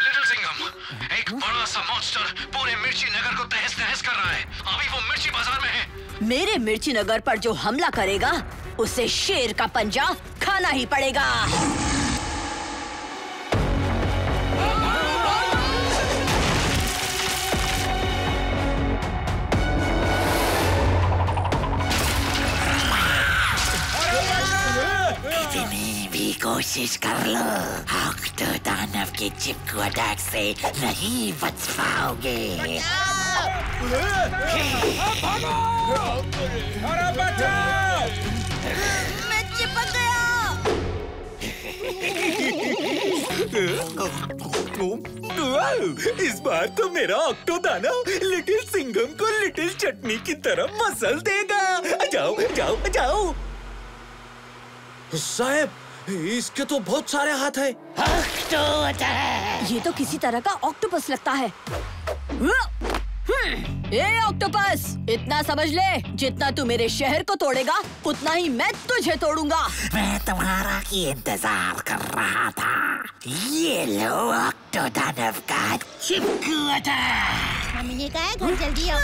Little Singham, एक बड़ा सा मॉन्स्टर पूरे मिर्ची नगर को तहस नहस कर रहा है। अभी वो मिर्ची बाजार में है। मेरे मिर्ची नगर पर जो हमला करेगा उसे शेर का पंजा खाना ही पड़ेगा। कितनी भी कोशिश कर लो, ऑक्टो दानव के चिपकू अटैक से नहीं बच पाओगे। मैं चिपक गया। इस बार तो मेरा ऑक्टो दानव लिटिल सिंघम को लिटिल चटनी की तरह मसल देगा। जाओ जाओ जाओ। साहब, इसके तो बहुत सारे हाथ हैं। Octo attack. ये तो किसी तरह का ऑक्टोपस लगता है। ए ऑक्टोपस, इतना समझ ले, जितना तू मेरे शहर को तोड़ेगा उतना ही मैं तुझे तोड़ूंगा। मैं तुम्हारा ही इंतजार कर रहा था। ये लो ऑक्टो दानव का चिपकू अटैक। मम्मी ने कहा घर जल्दी आओ।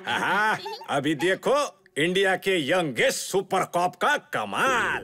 हाँ, अभी देखो इंडिया के यंगेस्ट सुपर कॉप का कमाल।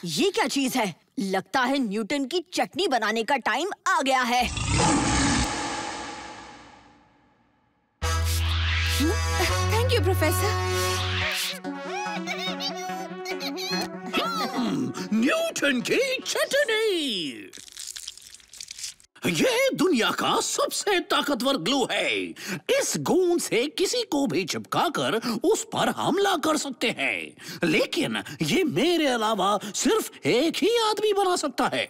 ये क्या चीज है? लगता है न्यूटन की चटनी बनाने का टाइम आ गया है। Thank you professor. न्यूटन की चटनी। ये दुनिया का सबसे ताकतवर ग्लू है। इस गोंद से किसी को भी चिपकाकर उस पर हमला कर सकते हैं, लेकिन ये मेरे अलावा सिर्फ एक ही आदमी बना सकता है।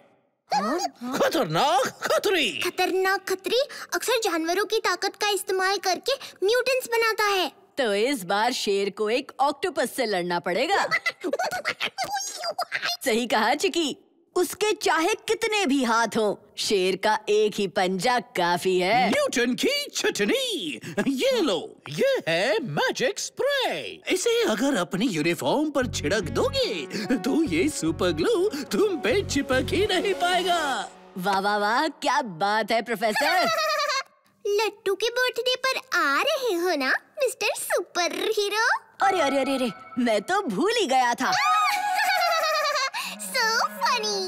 खतरनाक खतरी। खतरनाक खतरी अक्सर जानवरों की ताकत का इस्तेमाल करके म्यूटेंट्स बनाता है। तो इस बार शेर को एक ऑक्टोपस से लड़ना पड़ेगा। सही कहा चिकी, उसके चाहे कितने भी हाथ हो, शेर का एक ही पंजा काफी है। न्यूटन की चटनी। ये लो, ये है मैजिक स्प्रे। इसे अगर अपनी यूनिफॉर्म पर छिड़क दोगे तो ये सुपर ग्लू तुम पे चिपक ही नहीं पाएगा। वाह वाह वाह, क्या बात है प्रोफेसर। लट्टू के बर्थडे पर आ रहे हो ना मिस्टर सुपर हीरो? अरे अरे अरे अरे, मैं तो भूल ही गया था। So funny.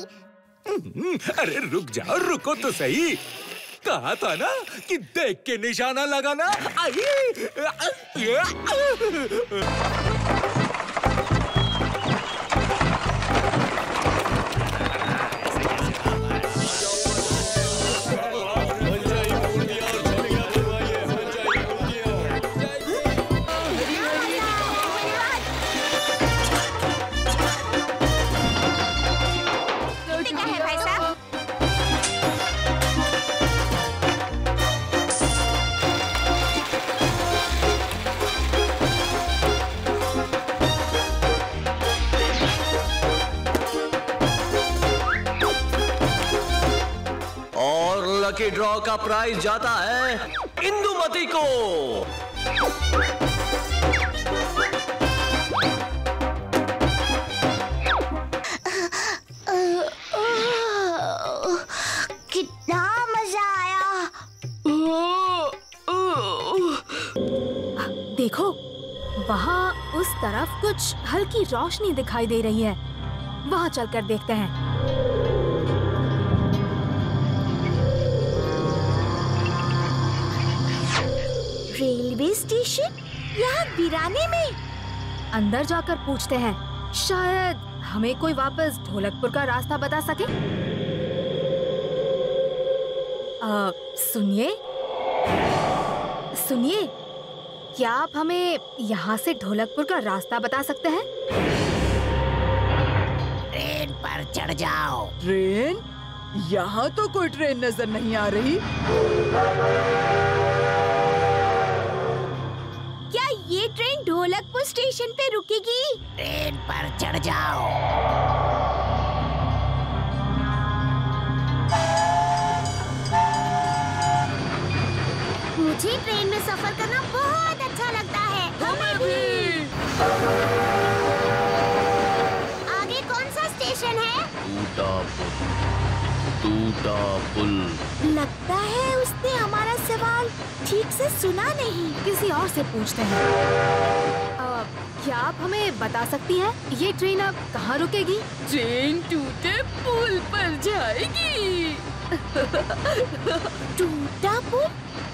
अरे रुक जाओ, रुको तो सही। कहा था ना कि देख के निशाना लगाना। लकी ड्रॉ का प्राइज जाता है इंदुमती को। कितना मजा आया। देखो, वहाँ उस तरफ कुछ हल्की रोशनी दिखाई दे रही है। वहाँ चलकर देखते हैं। रेलवे स्टेशन यहाँ वीराने में। अंदर जाकर पूछते हैं, शायद हमें कोई वापस ढोलकपुर का रास्ता बता सके। सुनिए सुनिए, क्या आप हमें यहाँ से ढोलकपुर का रास्ता बता सकते हैं? ट्रेन पर चढ़ जाओ। ट्रेन? यहाँ तो कोई ट्रेन नजर नहीं आ रही। क्या ये ट्रेन ढोलकपुर स्टेशन पे रुकेगी? ट्रेन पर चढ़ जाओ। मुझे ट्रेन में सफर करना बहुत अच्छा लगता है। हमें भी। आगे कौन सा स्टेशन है? टूटा पुल। लगता है उसने हमारा सवाल ठीक से सुना नहीं। किसी और से पूछते हैं। क्या आप हमें बता सकती हैं ये ट्रेन अब कहाँ रुकेगी? ट्रेन टूटे पुल पर जाएगी। टूटा पुल?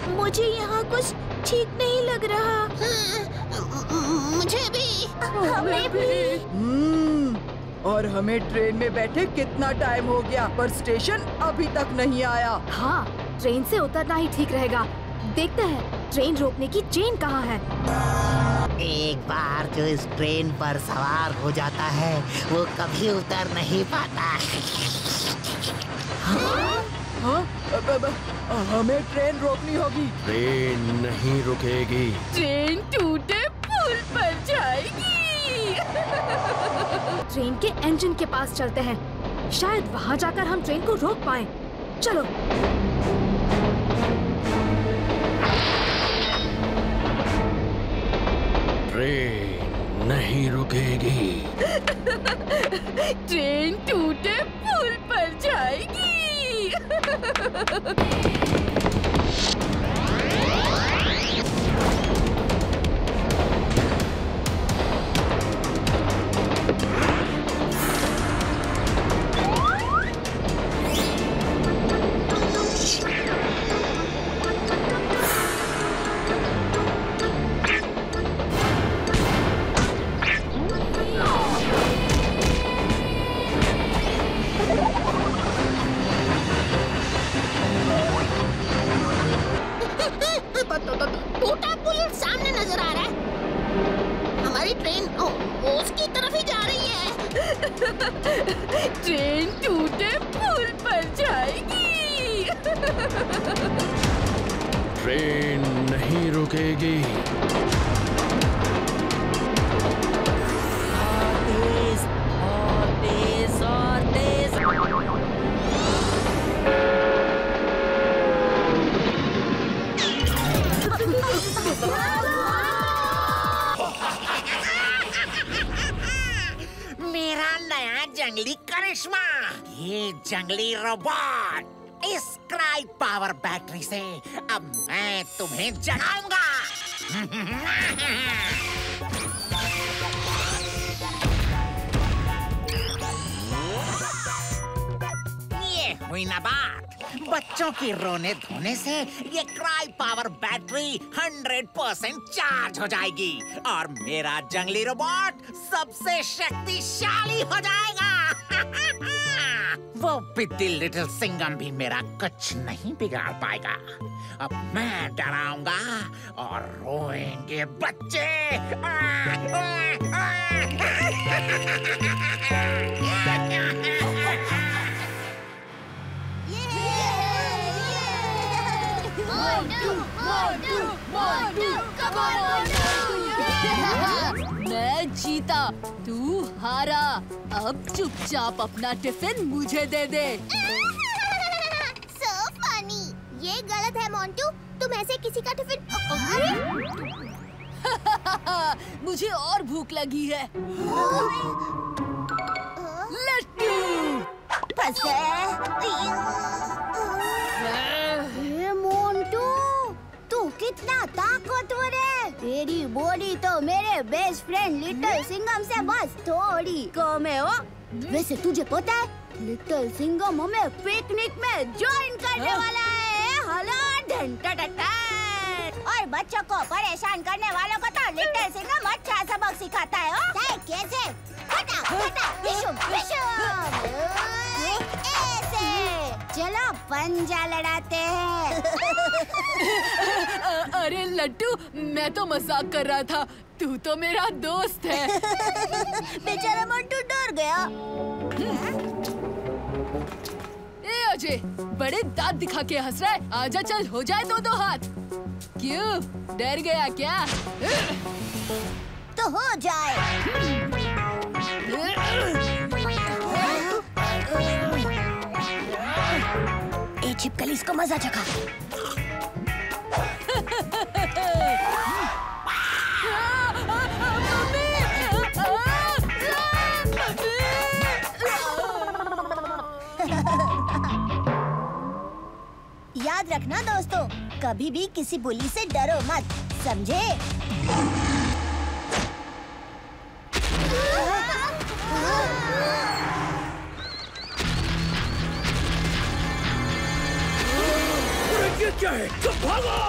मुझे यहाँ कुछ ठीक नहीं लग रहा। मुझे भी। हमें भी। और हमें ट्रेन में बैठे कितना टाइम हो गया, पर स्टेशन अभी तक नहीं आया। हाँ, ट्रेन से उतरना ही ठीक रहेगा। देखते हैं ट्रेन रोकने की चेन कहाँ है। एक बार जो इस ट्रेन पर सवार हो जाता है वो कभी उतर नहीं पाता। हाँ? हमें ट्रेन रोकनी होगी। ट्रेन नहीं रुकेगी। ट्रेन टूटे पुल पर जाएगी। ट्रेन के इंजन के पास चलते हैं, शायद वहाँ जाकर हम ट्रेन को रोक पाएं। चलो। ट्रेन नहीं रुकेगी। ट्रेन टूटे पुल पर जाएगी। टूटा पुल सामने नजर आ रहा है। हमारी ट्रेन उसकी तरफ ही जा रही है। ट्रेन टूटे पुल पर जाएगी। ट्रेन नहीं रुकेगी। तेज और तेज और तेज। मेरा नया जंगली करिश्मा, ये जंगली रोबोट, इस क्राई पावर बैटरी से अब मैं तुम्हें जगाऊंगा। ये हुई ना बात। बच्चों की रोने धोने से ये क्राई पावर बैटरी 100% चार्ज हो जाएगी और मेरा जंगली रोबोट सबसे शक्तिशाली हो जाएगा। वो पिद्दी लिटिल सिंघम भी मेरा कुछ नहीं बिगाड़ पाएगा। अब मैं डराऊंगा और रोएंगे बच्चे। मैं जीता, तू हारा। अब चुपचाप अपना टिफिन मुझे दे दे। So funny। ये गलत है मोंटू, तुम ऐसे किसी का टिफिन। अरे मुझे और भूख लगी है। लट्टू मोंटू, तू कितना ताकतवर है। तेरी बॉडी तो मेरे बेस्ट फ्रेंड लिटिल सिंघम से बस थोड़ी कम है। वैसे तुझे पता है लिटिल सिंघम हमें पिकनिक में ज्वाइन करने वाला है। हेलो और बच्चों को परेशान करने वालों को तो लिटिल सिंघम अच्छा सबक सिखाता है। कैसे? ऐसे चलो पंजा लड़ाते हैं। अरे लड्डू, मैं तो मजाक कर रहा था, तू तो मेरा दोस्त है। बेचारा मोंटू डर गया। ए अजय, बड़े दांत दिखा के हंस रहा है, आजा चल हो जाए दो हाथ। क्यों, डर गया क्या? तो हो जाए। ए छिपकली, इसको मजा चखा। याद रखना दोस्तों, कभी भी किसी बुली से डरो मत, समझे? ये क्या है? चुप भागो!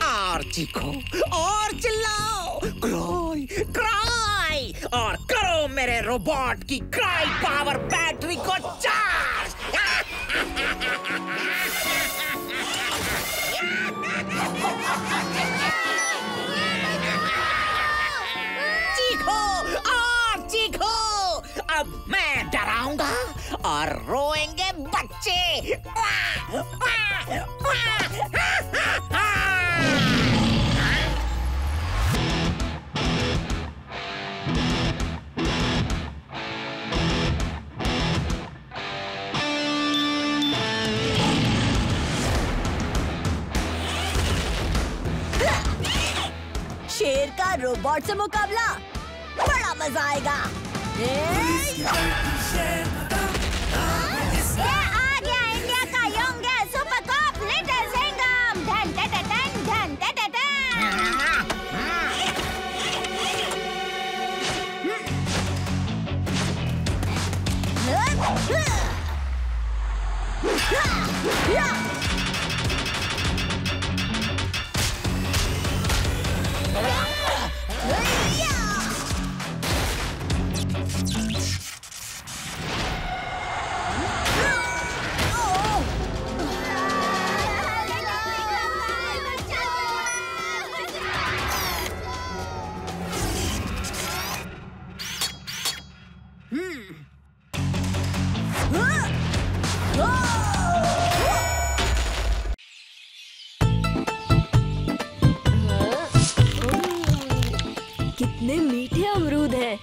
और चीखो और चिल्लाओ, क्राई क्राई, और करो मेरे रोबोट की क्राई पावर बैटरी को चार्ज। चीखो और चीखो, अब मैं डराऊंगा और रोएंगे बच्चे। शेर का रोबोट से मुकाबला, बड़ा मजा आएगा। ये आ गया इंडिया का youngest super cup little Singham. धन धन धन धन धन धन। कितने मीठे अमरूद हैं।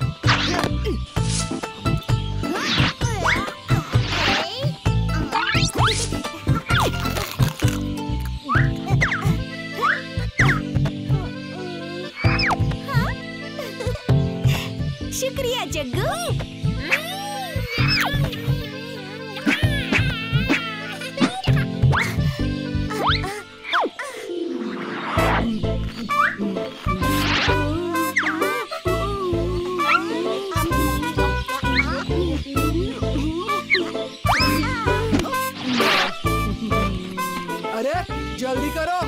शुक्रिया जग्गू। अरे जल्दी करो।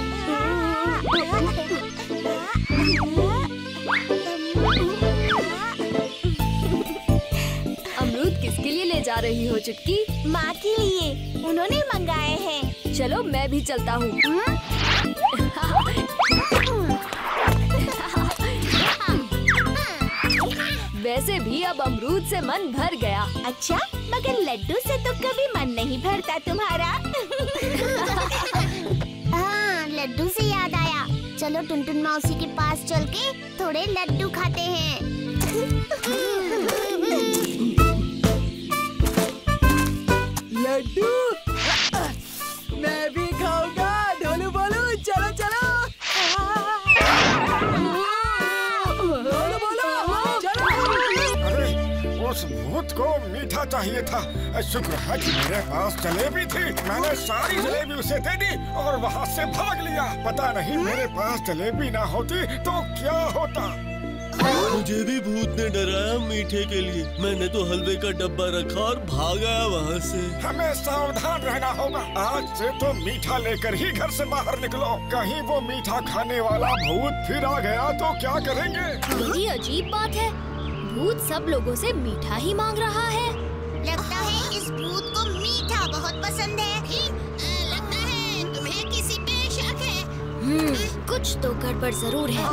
अमरूद किसके लिए ले जा रही हो चुटकी? माँ के लिए, उन्होंने मंगाए हैं। चलो मैं भी चलता हूँ। वैसे भी अब अमरूद से मन भर गया। अच्छा, मगर लड्डू से तो कभी मन नहीं भरता तुम्हारा। हाँ, लड्डू से याद आया, चलो टुनटुन मौसी के पास चल के थोड़े लड्डू खाते हैं। लड्डू मैं भी खाऊंगा। ढोलू बोलू, चलो चलो। ढोलू बोलू, चलो। अरे उस भूत को मीठा चाहिए था। शुक्र है कि मेरे पास जलेबी थी, मैंने सारी जलेबी उसे दे दी और वहाँ से भाग लिया। पता नहीं मेरे पास जलेबी ना होती तो क्या होता। मुझे भी भूत ने डराया मीठे के लिए। मैंने तो हलवे का डब्बा रखा और भागा वहाँ से। हमें सावधान रहना होगा। आज से तो मीठा लेकर ही घर से बाहर निकलो। कहीं वो मीठा खाने वाला भूत फिर आ गया तो क्या करेंगे? बड़ी अजीब बात है, भूत सब लोगों से मीठा ही मांग रहा है। लगता है इस भूत को मीठा बहुत पसंद है। लगता है तुम्हें किसी पे शक है। कुछ तो गड़बड़ जरूर है।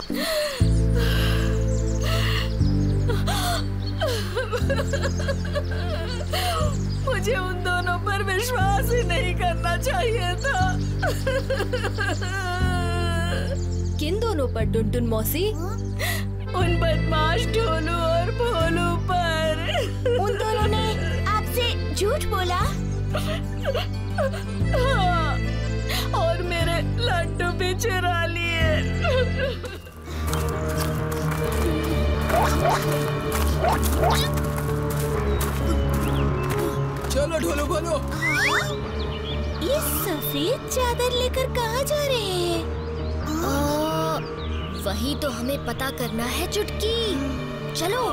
मुझे उन दोनों पर विश्वास ही नहीं करना चाहिए था। किन दोनों पर टुनटुन मौसी? उन बदमाश ढोलू और भोलू पर। उन दोनों ने आपसे झूठ बोला? हाँ, और मेरे लड्डू भी चुरा लिए। चलो ढोलो बोलो। ये सफेद चादर लेकर कहाँ जा रहे हैं? वही तो हमें पता करना है चुटकी। चलो।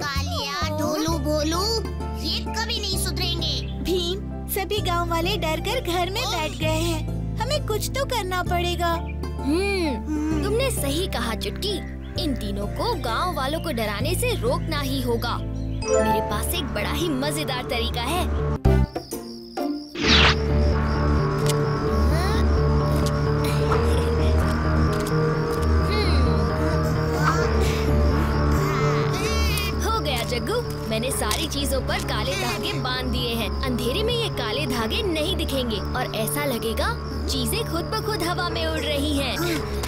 कालिया, ढोलू, भोलू, ये कभी नहीं सुधरेंगे। भीम, सभी गांव वाले डर कर घर में बैठ गए हैं। हमें कुछ तो करना पड़ेगा। तुमने सही कहा चुटकी। इन तीनों को गांव वालों को डराने से रोकना ही होगा। मेरे पास एक बड़ा ही मजेदार तरीका है। हो गया जग्गू, मैंने सारी चीजों पर काले धागे बांध दिए हैं। अंधेरे में ये काले धागे नहीं दिखेंगे और ऐसा लगेगा चीजें खुद ब खुद हवा में उड़ रही हैं।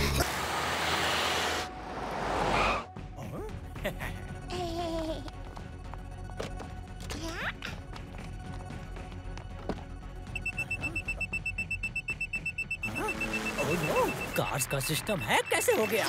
कार्स का सिस्टम है, कैसे हो गया?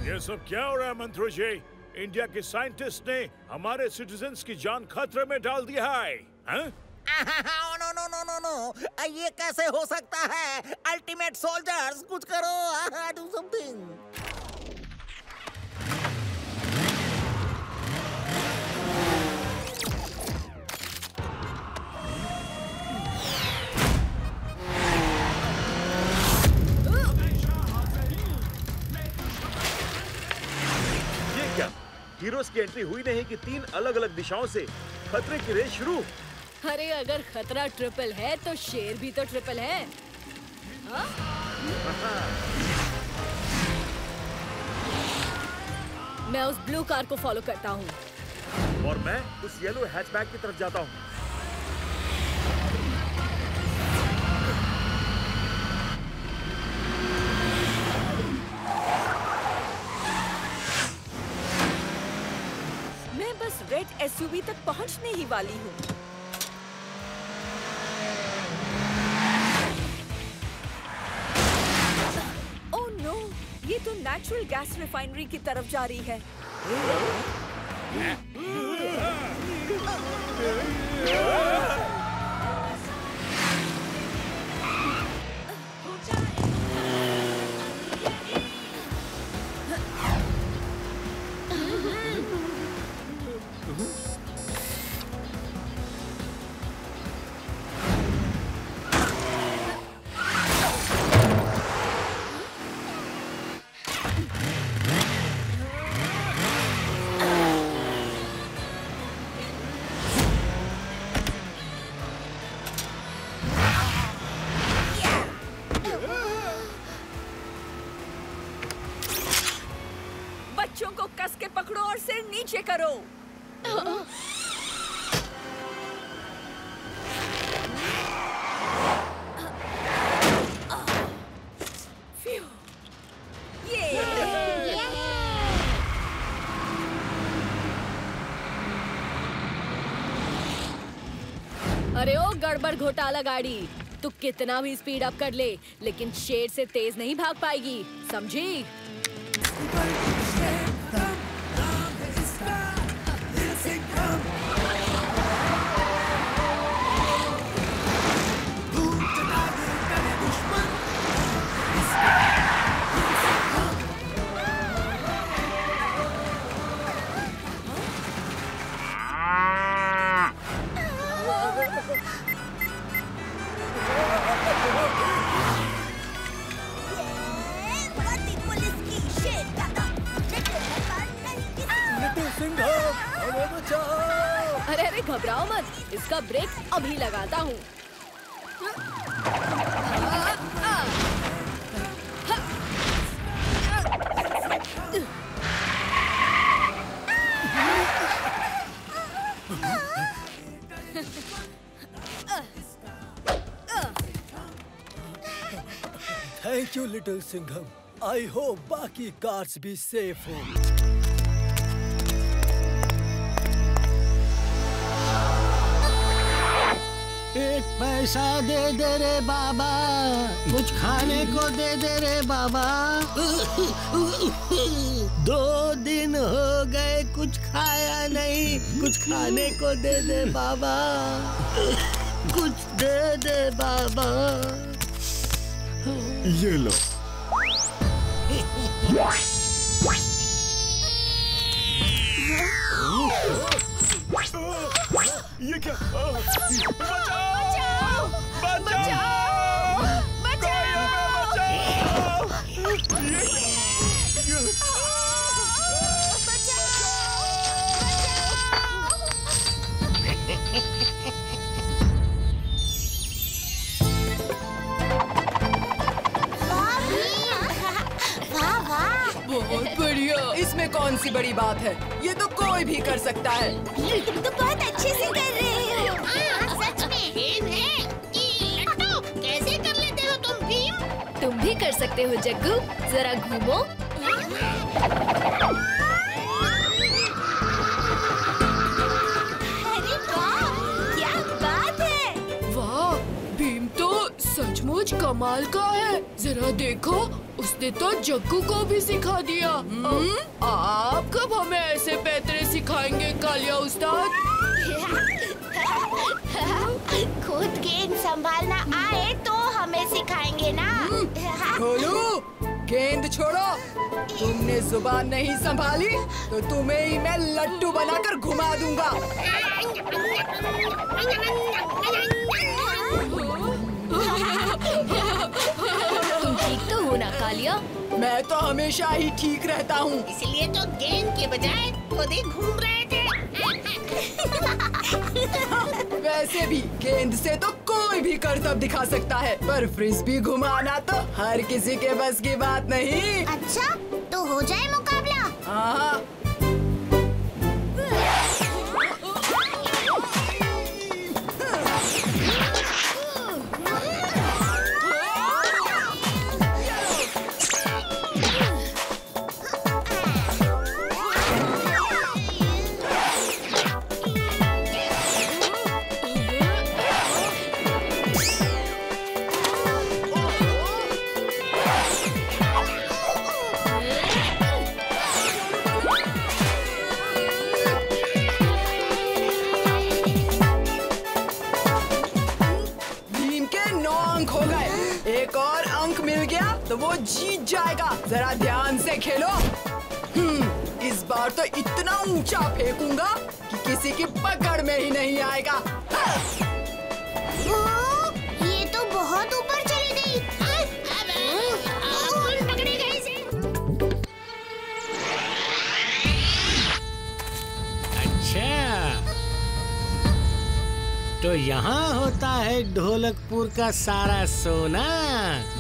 ये सब क्या हो रहा है मंत्रो जी? इंडिया के साइंटिस्ट ने हमारे सिटीजन्स की जान खतरे में डाल दिया है। No no no no no, ये कैसे हो सकता है? अल्टीमेट सोल्जर्स, कुछ करो, डू समथिंग। हीरोज की एंट्री हुई नहीं कि 3 अलग-अलग दिशाओं से खतरे की रेस शुरू। अरे अगर खतरा ट्रिपल है तो शेर भी तो ट्रिपल है। हाँ? मैं उस ब्लू कार को फॉलो करता हूँ। और मैं उस येलो हैचबैक की तरफ जाता हूँ। रेड एसयूवी तक पहुंचने ही वाली हूँ। ओह नो, ये तो नेचुरल गैस रिफाइनरी की तरफ जा रही है। बच्चों को कस के पकड़ो और सिर नीचे करो। अरे ओ गड़बड़ घोटाला गाड़ी, तू कितना भी स्पीड अप कर ले, लेकिन शेर से तेज नहीं भाग पाएगी, समझी? अरे अरे घबराओ मत, इसका ब्रेक अभी लगाता हूँ। Thank you little Singham. I hope बाकी कार्स भी सेफ हो। एक पैसा दे दे रे बाबा, कुछ खाने को दे दे रे बाबा। 2 दिन हो गए कुछ खाया नहीं, कुछ खाने को दे दे बाबा, कुछ दे दे बाबा। ये लो। ये क्या? बचाओ! बचाओ! बहुत बढ़िया। इसमें कौन सी बड़ी बात है, ये तो कोई भी कर सकता है। तुम तो बहुत अच्छे से कर रहे हो। सच में गेम है कि लट्टू? कैसे कर लेते हो तुम भीम? तुम भी कर सकते हो जग्गू, जरा घूमो। अरे वाह, क्या बात है। वाह, भीम तो सचमुच कमाल का है। जरा देखो, उसने तो जग्गू को भी सिखा दिया। आप कब हमें ऐसे पैतरे सिखाएंगे कालिया उस्ताद? खुद गेंद संभालना आए तो हमें सिखाएंगे ना। गोलू, गेंद छोड़ो। तुमने जुबान नहीं संभाली तो तुम्हें ही मैं लट्टू बनाकर घुमा दूंगा। तुम ठीक तो हो ना कालिया? मैं तो हमेशा ही ठीक रहता हूँ। इसलिए तो गेंद के बजाय खुद ही घूम रहे थे। वैसे भी गेंद से तो कोई भी करतब दिखा सकता है, पर फ्रिस्बी घुमाना तो हर किसी के बस की बात नहीं। अच्छा, तो हो जाए मुकाबला। हाँ। तो वो जीत जाएगा। जरा ध्यान से खेलो। इस बार तो इतना ऊंचा फेंकूंगा कि किसी की पकड़ में ही नहीं आएगा। ये तो बहुत ऊपर चली गई। कौन पकड़ेगा इसे? तो यहाँ होता है ढोलकपुर का सारा सोना।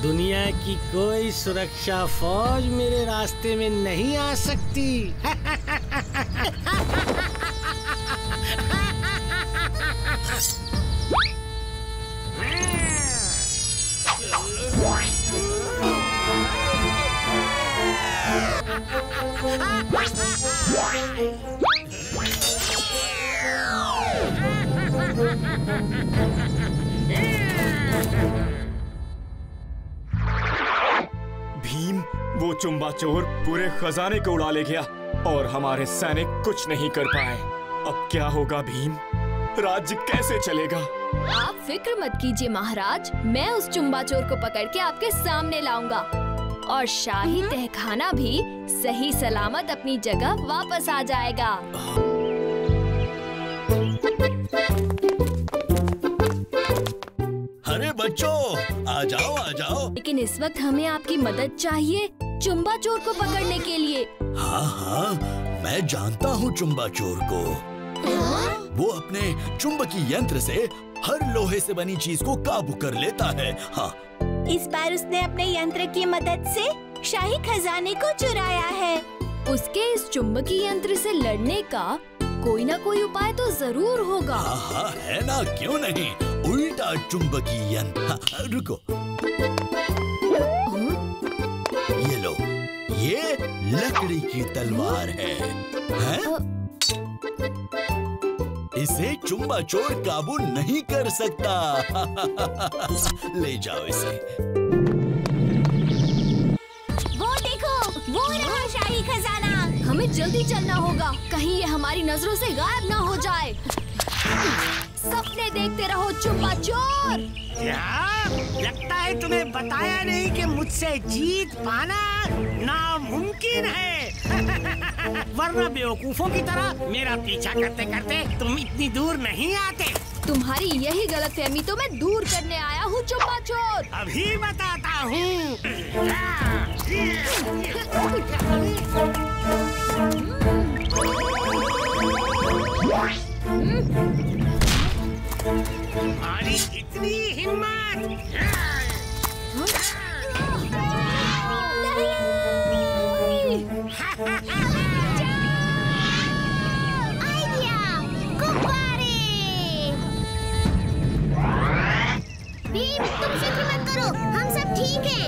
दुनिया की कोई सुरक्षा फौज मेरे रास्ते में नहीं आ सकती। भीम, वो चुम्बा चोर पूरे खजाने को उड़ा ले गया और हमारे सैनिक कुछ नहीं कर पाए। अब क्या होगा भीम? राज्य कैसे चलेगा? आप फिक्र मत कीजिए महाराज, मैं उस चुम्बा चोर को पकड़ के आपके सामने लाऊंगा और शाही तहखाना भी सही सलामत अपनी जगह वापस आ जाएगा। अरे बच्चों, आ जाओ आ जाओ। लेकिन इस वक्त हमें आपकी मदद चाहिए चुम्बा चोर को पकड़ने के लिए। हाँ हाँ, मैं जानता हूँ चुम्बा चोर को। वो अपने चुंबकीय यंत्र से हर लोहे से बनी चीज को काबू कर लेता है। हाँ, इस बार उसने अपने यंत्र की मदद से शाही खजाने को चुराया है। उसके इस चुंबकीय यंत्र से लड़ने का कोई ना कोई उपाय तो जरूर होगा। हाँ हाँ, है ना, क्यों नहीं। उल्टा चुंबकीय यंत्र। हाँ, रुको, ये लो, ये लकड़ी की तलवार है? इसे चुम्बा चोर काबू नहीं कर सकता। ले जाओ इसे। वो देखो, वो रहा शाही खजाना। हमें जल्दी चलना होगा, कहीं ये हमारी नजरों से गायब ना हो जाए। सपने देखते रहो चुम्बा चोर। क्या लगता है तुम्हें बताया नहीं कि मुझसे जीत पाना नामुमकिन है? वरना बेवकूफों की तरह मेरा पीछा करते करते तुम इतनी दूर नहीं आते। तुम्हारी यही गलतफहमी तो मैं दूर करने आया हूँ चुम्बा चोर। अभी बताता हूँ। तुम्हारी इतनी हिम्मत! भीम, तुम फिक्र मत करो, हम सब ठीक हैं।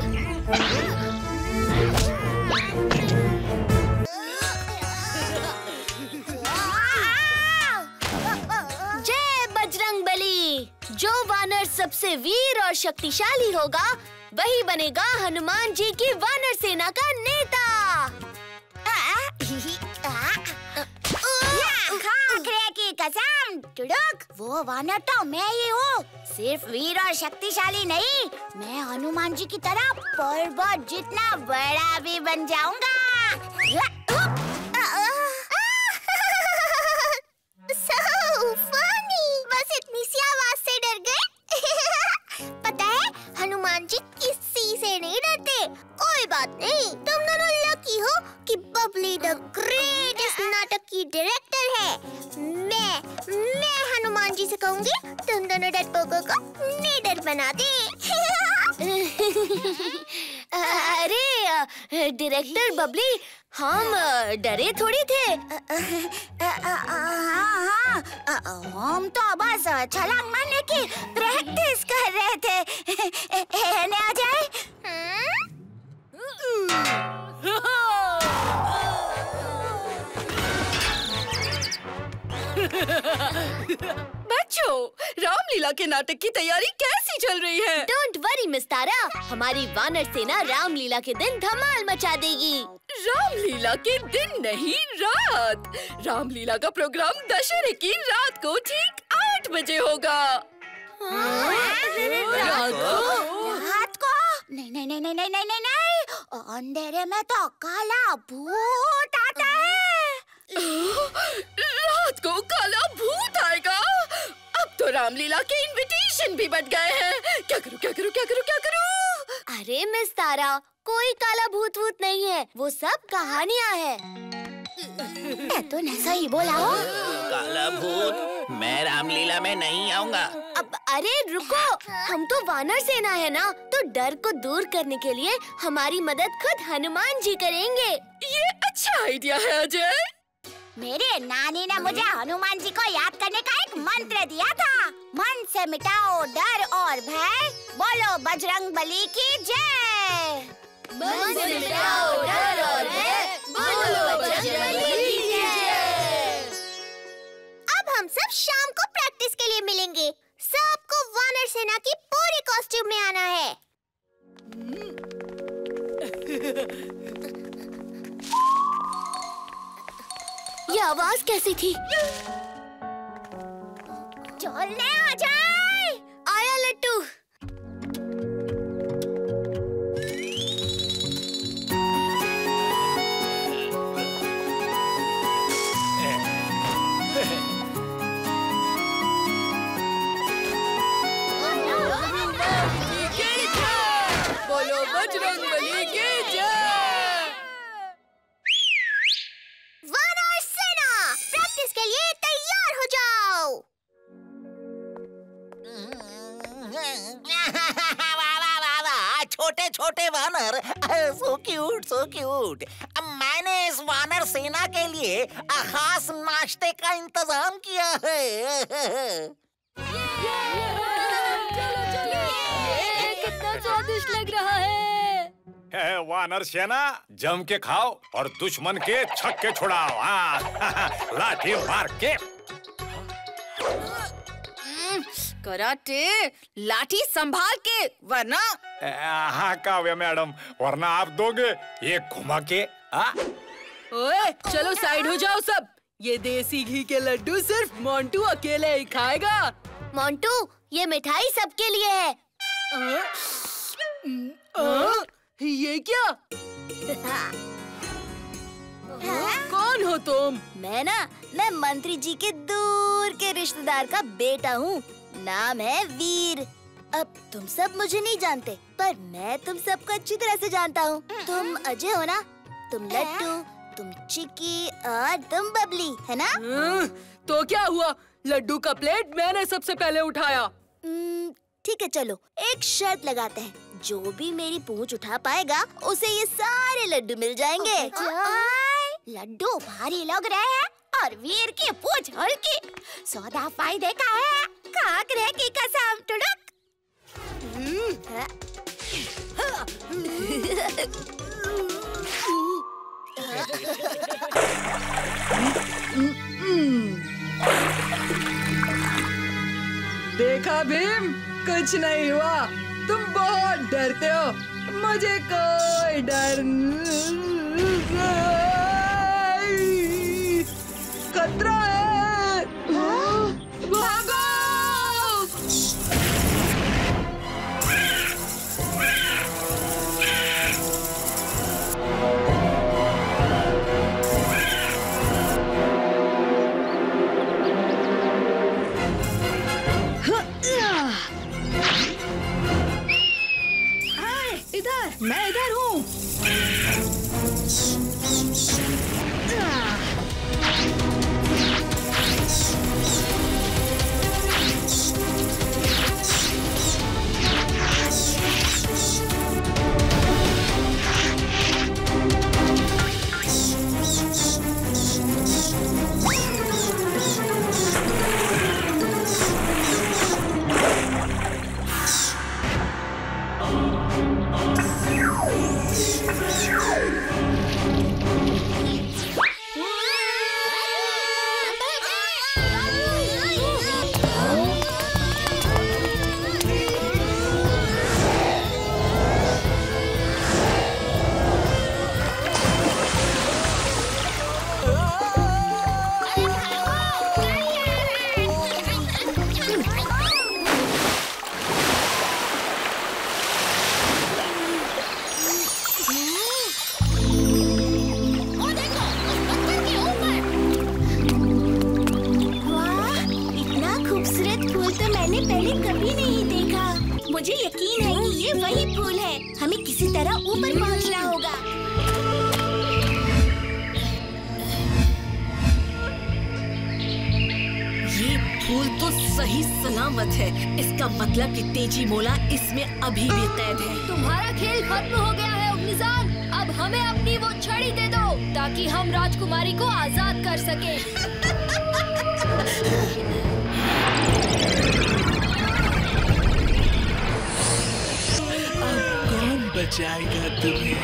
जय बजरंगबली। जो वानर सबसे वीर और शक्तिशाली होगा वही बनेगा हनुमान जी की वानर सेना का नेता। खाकरे की कसम टुडुक, वो वानर तो मैं ही हूँ। सिर्फ वीर और शक्तिशाली नहीं, मैं हनुमान जी की तरह पर्वत जितना बड़ा भी बन जाऊंगा। So funny! बस इतनी सी आवाज से डर गए। पता है हनुमान जी किसी से नहीं डरते। कोई बात नहीं, तुम दोनों लकी हो कि बबली द ग्रेटेस्ट नाटक की डायरेक्टर है। मैं हनुमान जी से कहूँगी तुम दोनों डरपोकों को निडर बना दे। अरे डायरेक्टर बबली, हम डरे थोड़ी थे। हम तो बस छलांग मारने की प्रैक्टिस कर रहे थे। आ जाए। बच्चों, रामलीला के नाटक की तैयारी कैसी चल रही है? डोंट वरी मिस तारा, हमारी वानर सेना रामलीला के दिन धमाल मचा देगी। रामलीला के दिन नहीं, रात। रामलीला का प्रोग्राम दशहरे की रात को ठीक 8 बजे होगा। रात को? नहीं, अंधेरे में तो काला भूत आता है। रात को काला भूत आएगा? अब तो रामलीला के इनविटेशन भी बट गए हैं। क्या करूं? अरे मिस तारा, कोई काला भूत वूत नहीं है, वो सब कहानियाँ हैं। तो ऐसा ही बोला हो। काला भूत मैं रामलीला में नहीं आऊंगा। अब अरे रुको, हम तो वानर सेना है ना, तो डर को दूर करने के लिए हमारी मदद खुद हनुमान जी करेंगे। ये अच्छा आइडिया है अजय। मेरे नानी ने मुझे हनुमान जी को याद करने का एक मंत्र दिया था। मन से मिटाओ डर और भय, बोलो बजरंग बली की जय। मन से मिटाओ डर और भय, बोलो बजरंग बली की जय। अब हम सब शाम को प्रैक्टिस के लिए मिलेंगे। सबको वानर सेना की पूरी कॉस्ट्यूम में आना है। ये आवाज कैसी थी? चलने आ जाए। आया लट्टू। बोलो बजरंग बली की जय। वानर सेना, प्रैक्टिस के लिए तैयार हो जाओ। छोटे छोटे वानर, सो क्यूट सो क्यूट। मैंने इस वानर सेना के लिए खास नाश्ते का इंतजाम किया है। कितना स्वादिष्ट लग रहा है। वानर सेना, जम के खाओ और दुश्मन के छक्के छुड़ाओ। लाठी मार के। कराटे, लाठी संभाल के, वरना। हाँ काव्या मैडम, वरना आप दोगे एक घुमा के। ओए चलो साइड हो जाओ सब। ये देसी घी के लड्डू सिर्फ मोंटू अकेले ही खाएगा। मोंटू, ये मिठाई सबके लिए है। ये क्या? कौन हो तुम? मैं मंत्री जी के दूर के रिश्तेदार का बेटा हूँ। नाम है वीर। अब तुम सब मुझे नहीं जानते, पर मैं तुम सबको अच्छी तरह से जानता हूँ। तुम अजय हो ना, तुम लट्टू, तुम चिक्की और तुम बबली, है ना? तो क्या हुआ? लड्डू का प्लेट मैंने सबसे पहले उठाया। ठीक है, चलो एक शर्त लगाते हैं। जो भी मेरी पूंछ उठा पाएगा उसे ये सारे लड्डू मिल जाएंगे। लड्डू भारी लग रहे हैं और वीर की पूंछ हल्की। सौदा फायदे का है। काकरे की कसम टुडुक। देखा भीम, कुछ नहीं हुआ। तुम बहुत डरते हो, मुझे कोई डर नहीं। खतरा है। भागो! मैं इधर हूँ। सही सलामत है। इसका मतलब कि तेजी मोला इसमें अभी भी कैद है। तुम्हारा खेल खत्म हो गया है अग्निजान। अब हमें अपनी वो छड़ी दे दो ताकि हम राजकुमारी को आजाद कर सके। अब कौन बचाएगा तुम्हें?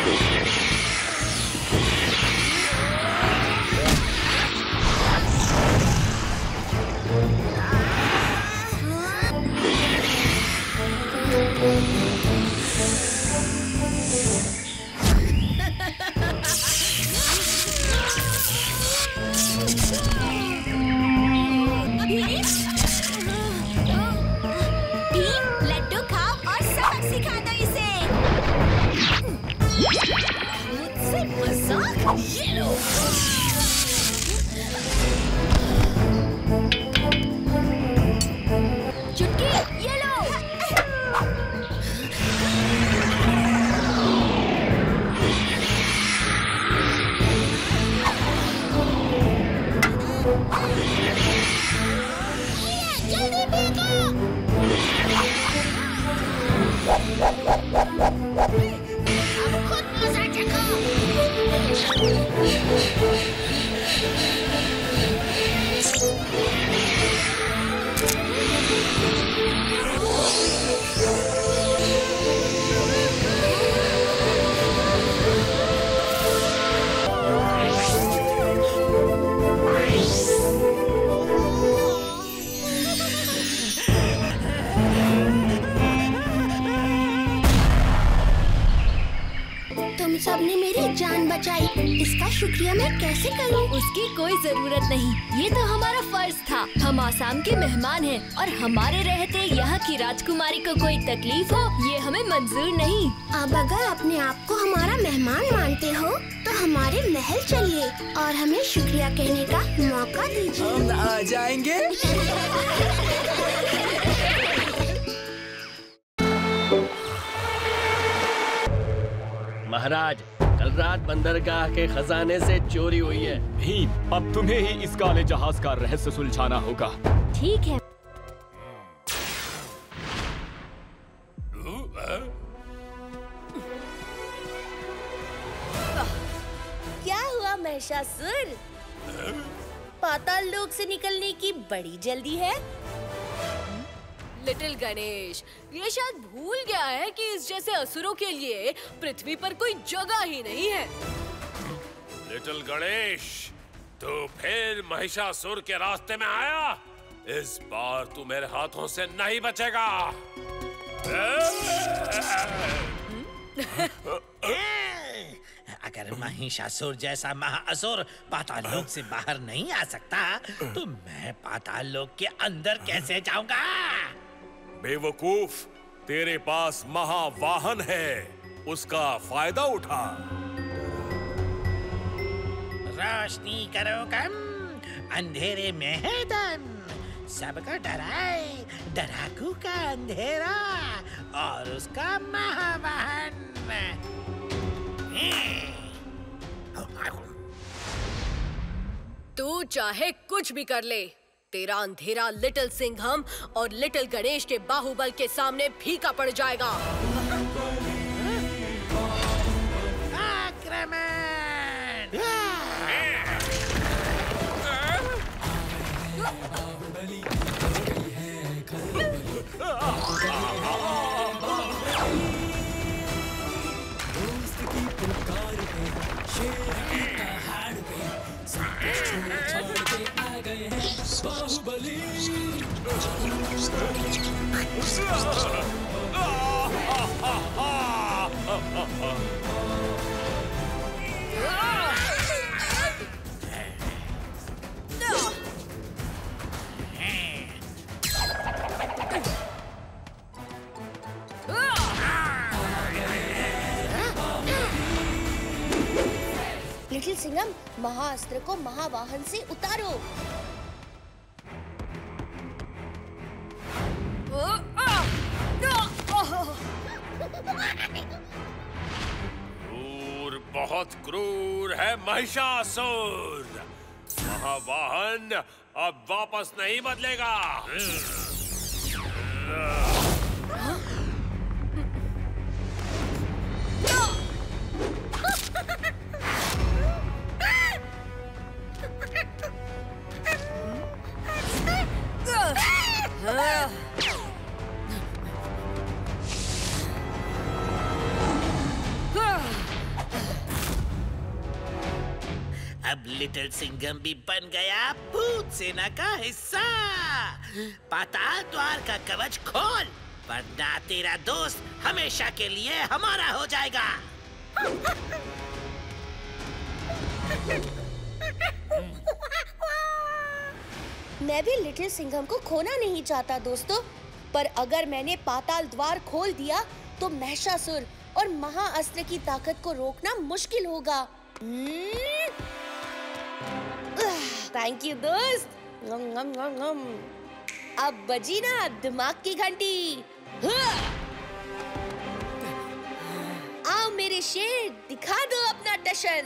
लड्डू खाओ और सबक सिखा दो इसे। मुझसे मजाक? ये लो। चुटकी ये लो। जल्दी फेंको। अब खुद मजा चखो। तुम सबने मेरी जान बचाई। इसका शुक्रिया मैं कैसे करूं? उसकी कोई जरूरत नहीं, ये तो हमारा फर्ज था। हम आसाम के मेहमान हैं और हमारे रहते यहाँ की राजकुमारी को कोई तकलीफ हो ये हमें मंजूर नहीं। अब अगर अपने आप को हमारा मेहमान मानते हो तो हमारे महल चलिए और हमें शुक्रिया कहने का मौका दीजिए। हम आ जाएंगे। महाराज, कल रात बंदरगाह के खजाने से चोरी हुई है। भीम, अब तुम्हें ही इस काले जहाज का रहस्य सुलझाना होगा। ठीक है। क्या हुआ महिषासुर? पाताल लोक से निकलने की बड़ी जल्दी है। लिटिल गणेश, ये शायद भूल गया है कि इस जैसे असुरों के लिए पृथ्वी पर कोई जगह ही नहीं है। लिटिल गणेश, तू फिर महिषासुर के रास्ते में आया। इस बार तू मेरे हाथों से नहीं बचेगा। अगर महिषासुर जैसा महाअसुर पाताल लोक से बाहर नहीं आ सकता तो मैं पाताल लोक के अंदर कैसे जाऊंगा? बेवकूफ, तेरे पास महावाहन है, उसका फायदा उठा। रोशनी करो कम, अंधेरे में है दम। सबको डराए डराकू का अंधेरा और उसका महावाहन। तू चाहे कुछ भी कर ले, तेरा अंधेरा लिटिल सिंघम और लिटिल गणेश के बाहुबल के सामने फीका पड़ जाएगा। आक्रमण! लिटिल सिंघम, महाअस्त्र को महावाहन से उतारो। क्रूर, बहुत क्रूर है महिषासुर। महावाहन अब वापस नहीं बदलेगा। अब लिटिल सिंघम भी बन गया भूत सेना का हिस्सा। पाताल द्वार का कवच खोल, वरना तेरा दोस्त हमेशा के लिए हमारा हो जाएगा। मैं भी लिटिल सिंघम को खोना नहीं चाहता दोस्तों, पर अगर मैंने पाताल द्वार खोल दिया तो महिषासुर और महाअस्त्र की ताकत को रोकना मुश्किल होगा। थैंक यू दोस्त। अब बजी ना दिमाग की घंटी। आओ मेरे शेर, दिखा दो अपना टशन।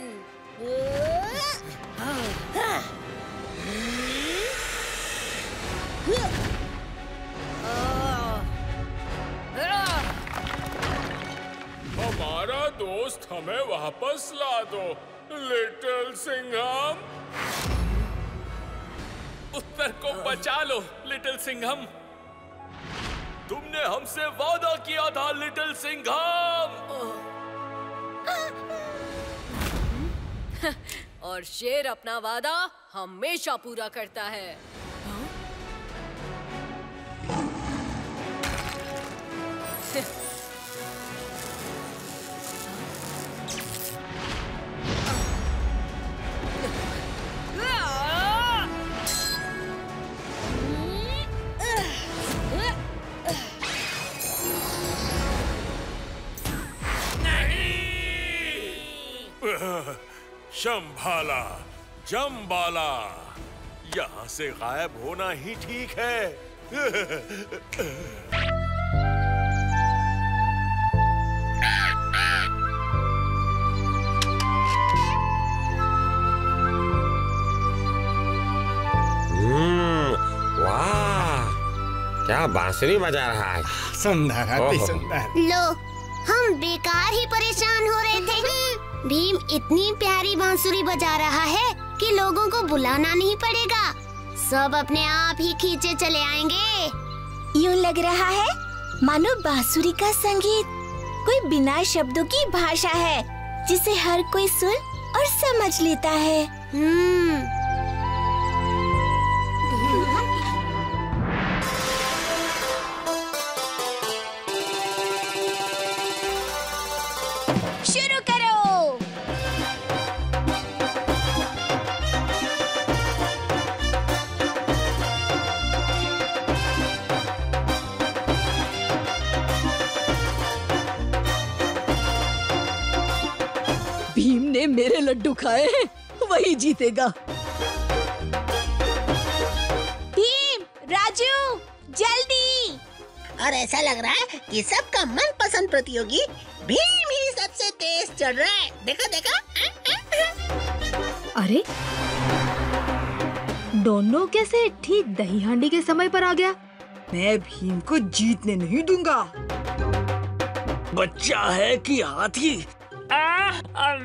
हमारा दोस्त हमें वापस ला दो लिटिल सिंघम। उत्तर को बचा लो लिटिल सिंघम। तुमने हमसे वादा किया था लिटिल सिंघम। और शेर अपना वादा हमेशा पूरा करता है। शंभाला, जम्बाला, यहाँ से गायब होना ही ठीक है। वाह, क्या बांसुरी बजा रहा है। सुंदर, अति सुंदर। लो, हम बेकार ही परेशान हो रहे थे। भीम इतनी प्यारी बांसुरी बजा रहा है कि लोगों को बुलाना नहीं पड़ेगा, सब अपने आप ही खींचे चले आएंगे। यूं लग रहा है मानो बांसुरी का संगीत कोई बिना शब्दों की भाषा है जिसे हर कोई सुन और समझ लेता है। शुरू करो। भीम ने मेरे लड्डू खाए हैं, वही जीतेगा। भीम, राजू, जल्दी। और ऐसा लग रहा है कि सबका मनपसंद प्रतियोगी भीम ही सबसे तेज चढ़ रहा है। देखो देखो। अरे दोनों कैसे ठीक दही हांडी के समय पर आ गया? मैं भीम को जीतने नहीं दूंगा। बच्चा है कि हाथी?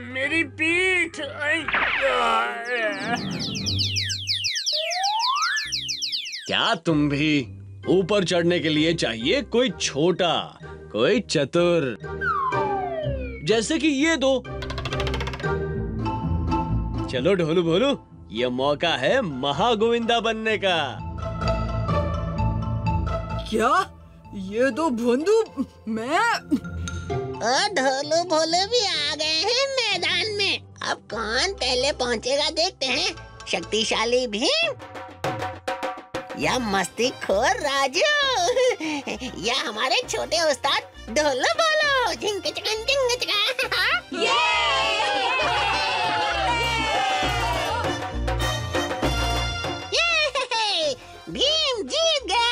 मेरी पीठ। क्या तुम भी ऊपर चढ़ने के लिए चाहिए कोई छोटा, कोई चतुर, जैसे कि ये दो। चलो ढोलू भोलू, ये मौका है महागोविंदा बनने का। क्या ये दो भोंदू? मैं और ढोलू भोलू भी आ गए हैं मैदान में। अब कौन पहले पहुंचेगा देखते हैं। शक्तिशाली भीम या मस्ती खोर राजू या हमारे छोटे उस्ताद ढोलू भोलू। झिंक चिकन झिंक चिकन। भीम जीत गया।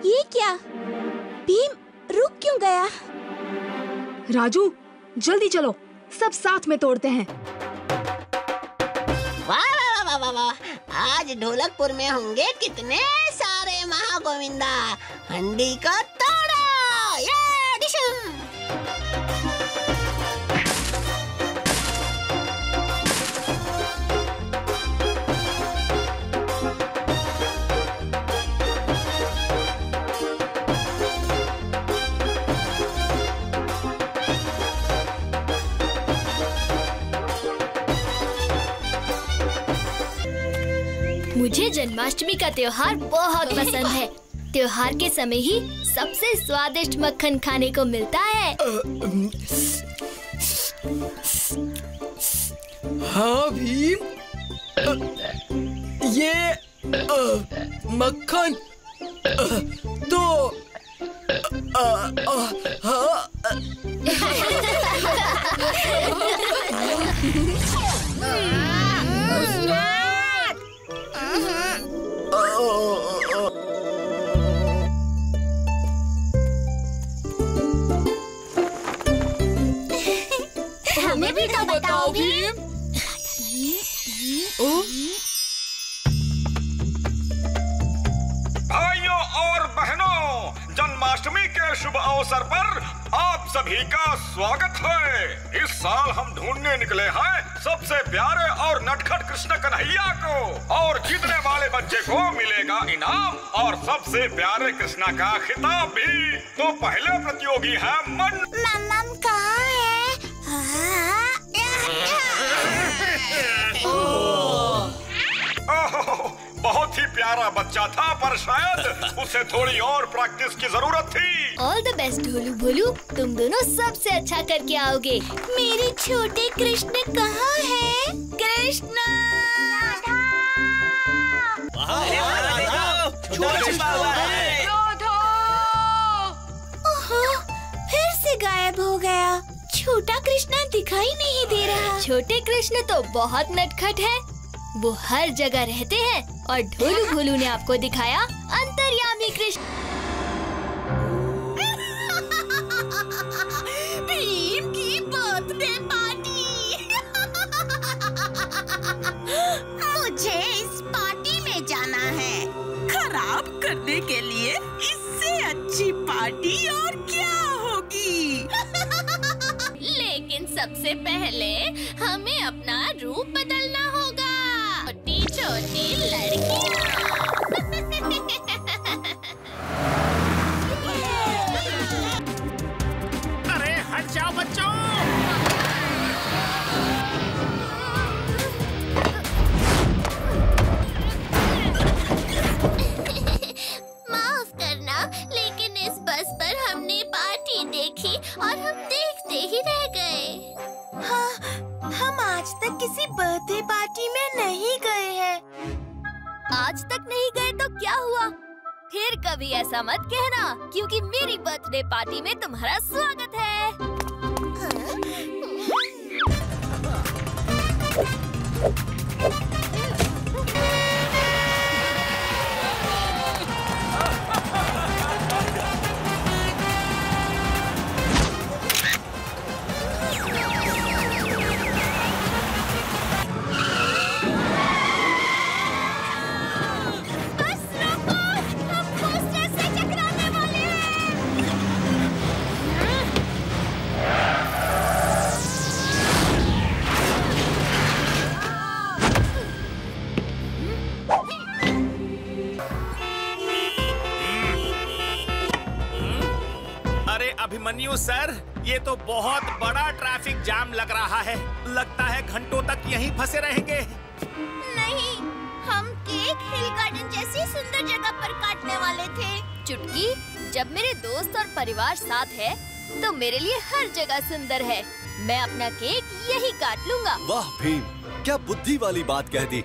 ये क्या? भीम रुक क्यों गया? राजू, जल्दी चलो, सब साथ में तोड़ते हैं। वाह वाह वाह वाह वाह, आज ढोलकपुर में होंगे कितने सारे महागोविंदा। हंडी को तोड़ो, ये डिशम। मुझे जन्माष्टमी का त्योहार बहुत पसंद है। त्योहार के समय ही सबसे स्वादिष्ट मक्खन खाने को मिलता है। हाँ भीम, ये मक्खन तो हमें भी तो बताओ भीम। भाइयों और बहनों, जन्माष्टमी के शुभ अवसर पर आप सभी का स्वागत है। इस साल हम ढूंढने निकले हैं सबसे प्यारे और नटखट कृष्ण कन्हैया को, और जीतने वाले बच्चे को मिलेगा इनाम और सबसे प्यारे कृष्णा का खिताब भी। तो पहले प्रतियोगी है मम्मम कहाँ है? बहुत ही प्यारा बच्चा था, पर शायद उसे थोड़ी और प्रैक्टिस की जरूरत थी। ऑल द बेस्ट ढोलू भोलू, तुम दोनों सबसे अच्छा करके आओगे। मेरे छोटे कृष्ण कहाँ है? कृष्ण! ओहो, फिर से गायब हो गया। छोटा कृष्णा दिखाई नहीं दे रहा। छोटे कृष्ण तो बहुत नटखट है, वो हर जगह रहते हैं, और ढोलू भोलू ने आपको दिखाया अंतर्यामी कृष्ण। भीम की बर्थडे पार्टी। मुझे इस पार्टी में जाना है। खराब करने के लिए इससे अच्छी पार्टी और क्या होगी? लेकिन सबसे पहले हमें अपना रूप बदलना होगा। छोटी छोटी लड़कियाँ। अरे हट जाओ बच्चों। माफ करना, लेकिन इस बस पर हमने पार्टी देखी और हम देखते ही रह गए। हाँ, हम आज तक किसी बर्थडे पार्टी में नहीं गए हैं। आज तक नहीं गए तो क्या हुआ? फिर कभी ऐसा मत कहना, क्योंकि मेरी बर्थडे पार्टी में तुम्हारा स्वागत है। अभिमन्यु सर, ये तो बहुत बड़ा ट्रैफिक जाम लग रहा है। लगता है घंटों तक यहीं फंसे रहेंगे। नहीं, हम केक हिल गार्डन जैसी सुंदर जगह पर काटने वाले थे। चुटकी, जब मेरे दोस्त और परिवार साथ है, तो मेरे लिए हर जगह सुंदर है। मैं अपना केक यही काट लूंगा। वाह भीम, क्या बुद्धि वाली बात कह दी।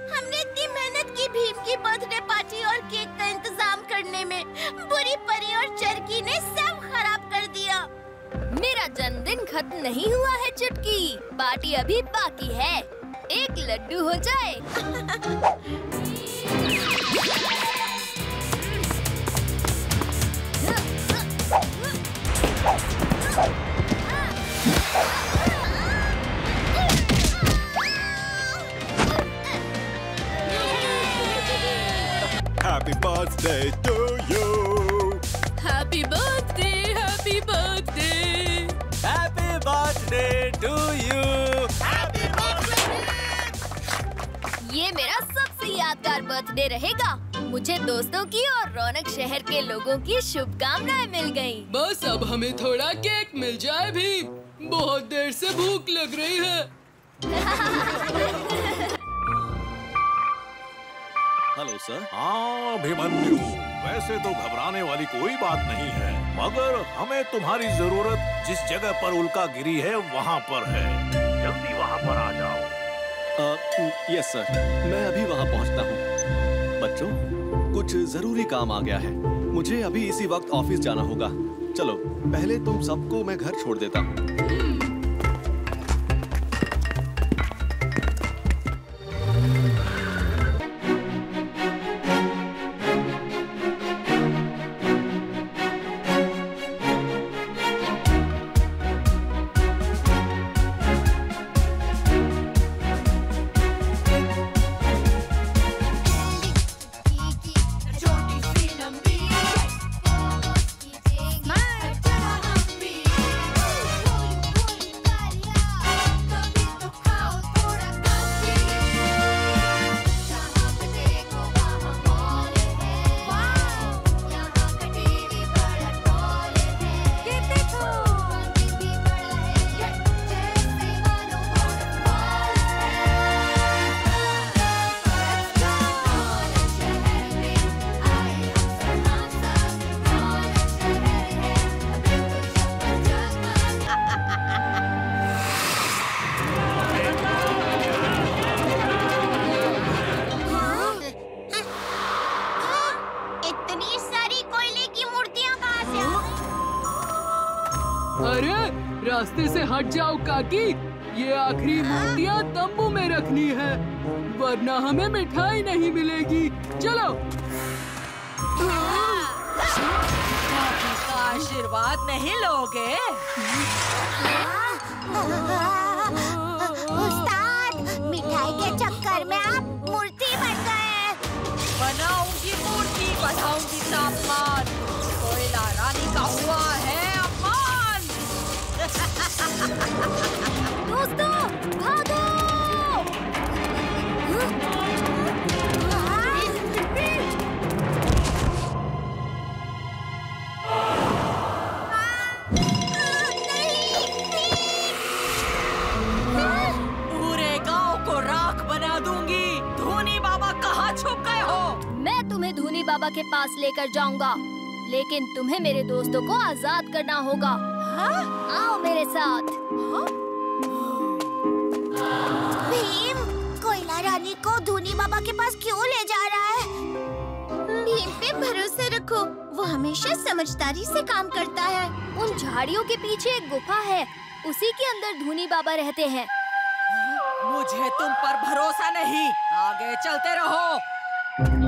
हमने इतनी मेहनत की नहीं हुआ है चुटकी, पार्टी अभी बाकी है। एक लड्डू हो जाए। Happy birthday to you. Happy birthday, happy birthday, Happy birthday to you. ये मेरा सबसे यादगार बर्थडे रहेगा। मुझे दोस्तों की और रौनक शहर के लोगों की शुभकामनाएं मिल गयी। बस अब हमें थोड़ा केक मिल जाए भी। बहुत देर से भूख लग रही है। Hello sir. हाँ अभिमन्यु, वैसे तो घबराने वाली कोई बात नहीं है, मगर हमें तुम्हारी जरूरत जिस जगह पर उल्का गिरी है वहाँ पर है। जल्दी वहाँ पर आ जाओ। यस सर, मैं अभी वहाँ पहुँचता हूँ। बच्चों, कुछ जरूरी काम आ गया है, मुझे अभी इसी वक्त ऑफिस जाना होगा। चलो पहले तुम सबको मैं घर छोड़ देता हूँ। रास्ते से हट जाओ काकी, ये आखिरी मूर्तियाँ तंबू में रखनी है, वरना हमें मिठाई नहीं मिलेगी। चलो। काकी का आशीर्वाद नहीं लोगे? उस्ताद, मिठाई के चक्कर में आप मूर्ति बन गए। बनाऊंगी मूर्ति, बढ़ाऊंगी तापमान, कोयला रानी का हुआ है अपमान। दोस्तों भागो! पूरे गांव को राख बना दूंगी। धूनी बाबा कहाँ छुप गए हो? मैं तुम्हें धूनी बाबा के पास लेकर जाऊंगा, लेकिन तुम्हें मेरे दोस्तों को आजाद करना होगा। हाँ? आओ मेरे साथ। भीम, कोयला रानी को धूनी बाबा के पास क्यों ले जा रहा है? भीम पे भरोसा रखो, वो हमेशा समझदारी से काम करता है। उन झाड़ियों के पीछे एक गुफा है, उसी के अंदर धूनी बाबा रहते हैं। मुझे तुम पर भरोसा नहीं, आगे चलते रहो।